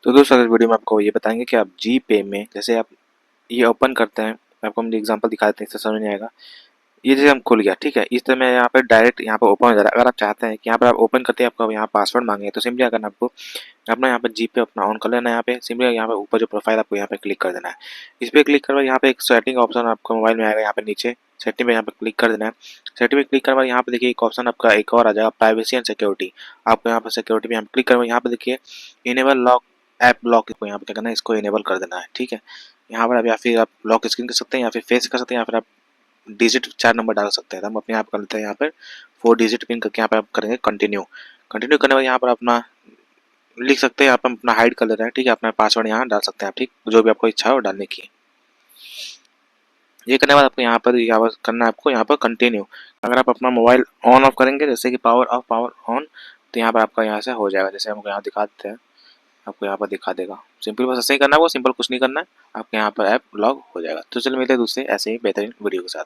तो दोस्तों इस वीडियो में आपको ये बताएंगे कि आप जी पे में जैसे आप ये ओपन करते हैं, आपको हम एग्जांपल दिखा देते हैं, इससे समझ नहीं आएगा। ये जैसे हम खुल गया, ठीक है, इस तरह मैं यहाँ पे डायरेक्ट यहाँ पे ओपन हो जा रहा है। अगर आप चाहते हैं कि यहाँ पर आप ओपन करते हैं आपको यहाँ पासवर्ड मांगे, तो सिंपली करना आपको अपना यहाँ पे जी पे अपना ऑन कर लेना है। यहाँ पे सिंपली यहाँ पे ऊपर जो प्रोफाइल आपको यहाँ पे क्लिक कर देना है। इस पर क्लिक करके यहाँ पे एक सेटिंग ऑप्शन आपको मोबाइल में आएगा, यहाँ पे नीचे सेटिंग पे यहाँ पे क्लिक कर देना है। सेटिंग पे क्लिक करने यहाँ पे देखिए एक ऑप्शन आपका एक और आ जाएगा, प्राइवेसी एंड सिक्योरिटी। आपको यहाँ पे सिक्योरिटी पे यहाँ पे क्लिक करके यहाँ पे देखिए इनेबल लॉक ऐप लॉक को यहाँ पे क्या करना है, इसको इनेबल कर देना है, ठीक है। यहाँ पर आप या फिर आप लॉक स्क्रीन कर सकते हैं, या फिर फेस कर सकते हैं, या फिर आप डिजिट 4 नंबर डाल सकते हैं। तो हम अपने आप कर लेते हैं यहाँ पर 4 डिजिट पिन करके यहाँ पे आप करेंगे कंटिन्यू। कंटिन्यू करने के बाद यहाँ पर अपना लिख सकते हैं, यहाँ पे अपना हाइड कर लेते हैं, ठीक है। अपना पासवर्ड यहाँ डाल सकते हैं आप, ठीक, जो भी आपको इच्छा हो डालने की। ये करने के बाद आपको यहाँ पर करना है, आपको यहाँ पर कंटिन्यू। अगर आप अपना मोबाइल ऑन ऑफ करेंगे जैसे कि पावर ऑफ पावर ऑन, तो यहाँ पर आपका यहाँ से हो जाएगा। जैसे हमको यहाँ दिखा देते हैं, आपको यहाँ पर दिखा देगा। सिंपल बस ऐसे ही करना है, वो सिंपल कुछ नहीं करना है, आपके यहाँ पर ऐप लॉग हो जाएगा। तो चलिए मिलते हैं दूसरे ऐसे ही बेहतरीन वीडियो के साथ।